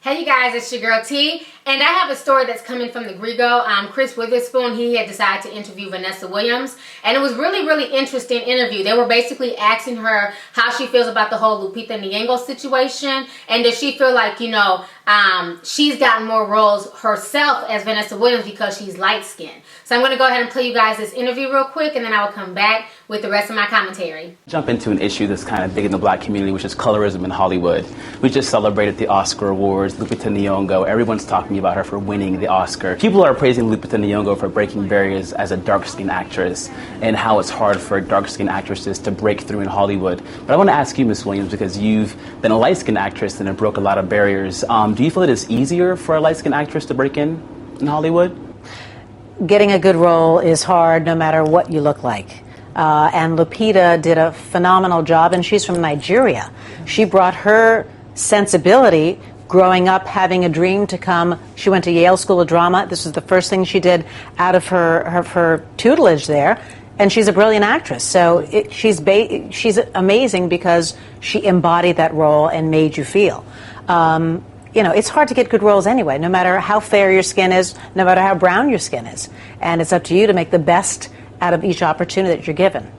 Hey you guys, it's your girl T, and I have a story that's coming from the Grio. Chris Witherspoon, he had decided to interview Vanessa Williams, and it was really interesting interview. They were basically asking her how she feels about the whole Lupita Nyongo situation, and does she feel like, she's gotten more roles herself as Vanessa Williams because she's light-skinned. So I'm going to go ahead and play you guys this interview real quick, and then I will come back with the rest of my commentary. Jump into an issue that's kind of big in the black community, which is colorism in Hollywood. We just celebrated the Oscar Awards. Lupita Nyongo, everyone's talking about her for winning the Oscar. People are praising Lupita Nyongo for breaking barriers as a dark-skinned actress and how it's hard for dark-skinned actresses to break through in Hollywood. But I want to ask you, Ms. Williams, because you've been a light-skinned actress and have broke a lot of barriers. Do you feel it is easier for a light-skinned actress to break in Hollywood? Getting a good role is hard no matter what you look like. And Lupita did a phenomenal job, and she's from Nigeria. She brought her sensibility growing up, having a dream to come. She went to Yale School of Drama. This was the first thing she did out of her tutelage there. And she's a brilliant actress. So she's amazing because she embodied that role and made you feel. It's hard to get good roles anyway, no matter how fair your skin is, no matter how brown your skin is. And it's up to you to make the best out of each opportunity that you're given.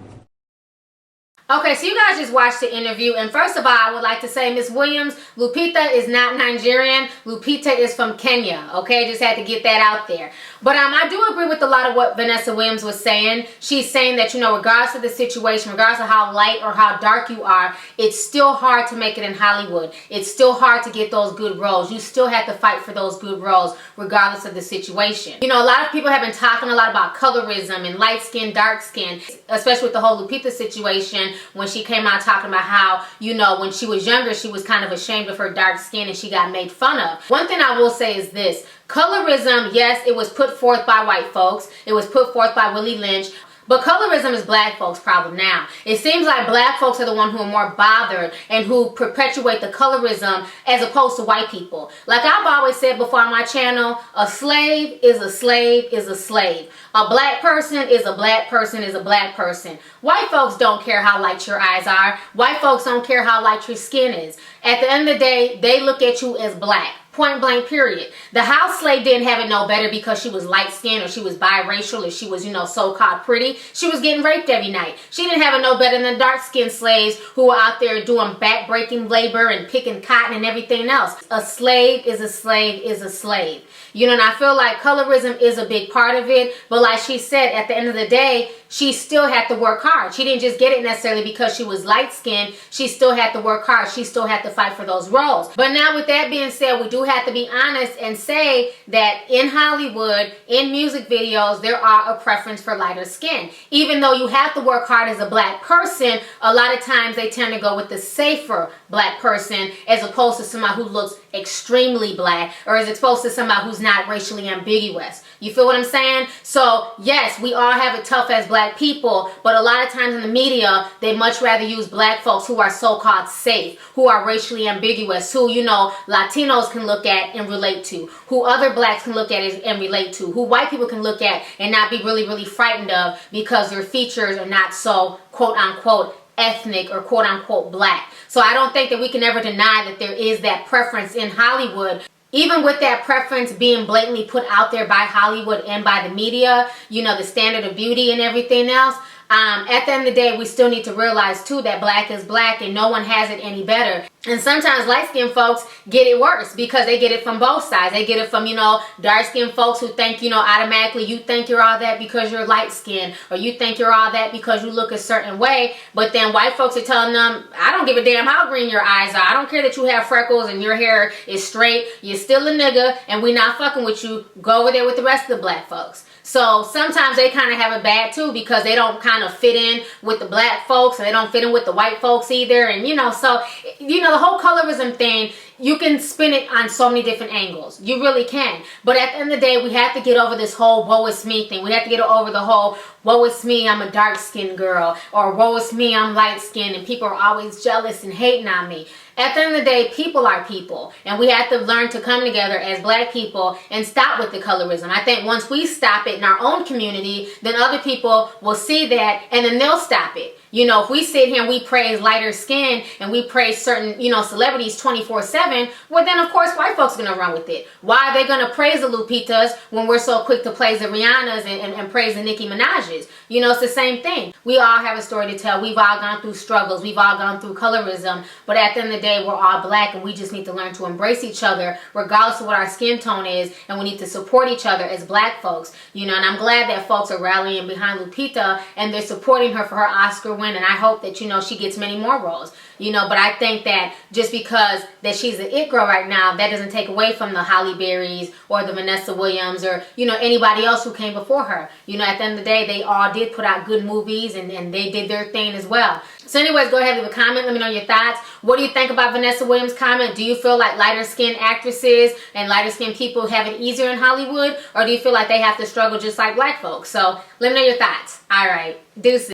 Okay, so you guys just watched the interview, and first of all, I would like to say, Miss Williams, Lupita is not Nigerian. Lupita is from Kenya, okay? Just had to get that out there. But I do agree with a lot of what Vanessa Williams was saying. She's saying that, regardless of the situation, regardless of how light or how dark you are, it's still hard to make it in Hollywood. It's still hard to get those good roles. You still have to fight for those good roles, regardless of the situation. A lot of people have been talking a lot about colorism and light skin, dark skin, especially with the whole Lupita situation, when she came out talking about how, when she was younger, she was kind of ashamed of her dark skin and she got made fun of. One thing I will say is this. Colorism, yes, it was put forth by white folks. It was put forth by Willie Lynch. But colorism is black folks' problem now. It seems like black folks are the ones who are more bothered and who perpetuate the colorism as opposed to white people. Like I've always said before on my channel, a slave is a slave is a slave. A black person is a black person is a black person. White folks don't care how light your eyes are. White folks don't care how light your skin is. At the end of the day, they look at you as black. Point blank, period. The house slave didn't have it no better because she was light skinned or she was biracial or she was, so-called pretty. She was getting raped every night. She didn't have it no better than dark skinned slaves who were out there doing back-breaking labor and picking cotton and everything else. A slave is a slave is a slave. And I feel like colorism is a big part of it. But like she said, at the end of the day, she still had to work hard. She didn't just get it necessarily because she was light-skinned. She still had to work hard. She still had to fight for those roles. But now with that being said, we do have to be honest and say that in Hollywood, in music videos, there are a preference for lighter skin. Even though you have to work hard as a black person, a lot of times they tend to go with the safer black person as opposed to somebody who looks extremely black or as opposed to somebody who's not racially ambiguous. You feel what I'm saying? So yes, we all have it tough as black people, but a lot of times in the media, they much rather use black folks who are so-called safe, who are racially ambiguous, who, Latinos can look at and relate to, who other blacks can look at and relate to, who white people can look at and not be really frightened of because their features are not so quote-unquote ethnic or quote-unquote black. So I don't think that we can ever deny that there is that preference in Hollywood. Even with that preference being blatantly put out there by Hollywood and by the media, the standard of beauty and everything else, at the end of the day, we still need to realize too that black is black and no one has it any better. And sometimes light-skinned folks get it worse because they get it from both sides. They get it from, dark-skinned folks who think, automatically you think you're all that because you're light-skinned, or you think you're all that because you look a certain way. But then white folks are telling them, I don't give a damn how green your eyes are. I don't care that you have freckles and your hair is straight. You're still a nigga and we not fucking with you. Go over there with the rest of the black folks. So sometimes they kind of have it bad too because they don't kind of fit in with the black folks and they don't fit in with the white folks either. And so the whole colorism thing, you can spin it on so many different angles. You really can. But at the end of the day, we have to get over this whole woe is me thing. We have to get over the whole woe is me, I'm a dark-skinned girl, or woe is me, I'm light-skinned, and people are always jealous and hating on me. At the end of the day, people are people, and we have to learn to come together as black people and stop with the colorism. I think once we stop it in our own community, then other people will see that and then they'll stop it. You know, if we sit here and we praise lighter skin and we praise certain, you know, celebrities 24/7, well then of course white folks are going to run with it. Why are they going to praise the Lupitas when we're so quick to praise the Rihannas and praise the Nicki Minaj's? You know, it's the same thing. We all have a story to tell. We've all gone through struggles. We've all gone through colorism. But at the end of the day, we're all black, and we just need to learn to embrace each other regardless of what our skin tone is, and we need to support each other as black folks. You know, and I'm glad that folks are rallying behind Lupita and they're supporting her for her Oscar win, and I hope that, you know, she gets many more roles. You know, but I think that just because that she's the it girl right now, that doesn't take away from the Halle Berrys or the Vanessa Williams or, you know, anybody else who came before her. You know, at the end of the day, they all did put out good movies, and they did their thing as well. So anyways, go ahead and leave a comment. Let me know your thoughts. What do you think about Vanessa Williams' comment? Do you feel like lighter skinned actresses and lighter skinned people have it easier in Hollywood? Or do you feel like they have to struggle just like black folks? So let me know your thoughts. All right. Deuces.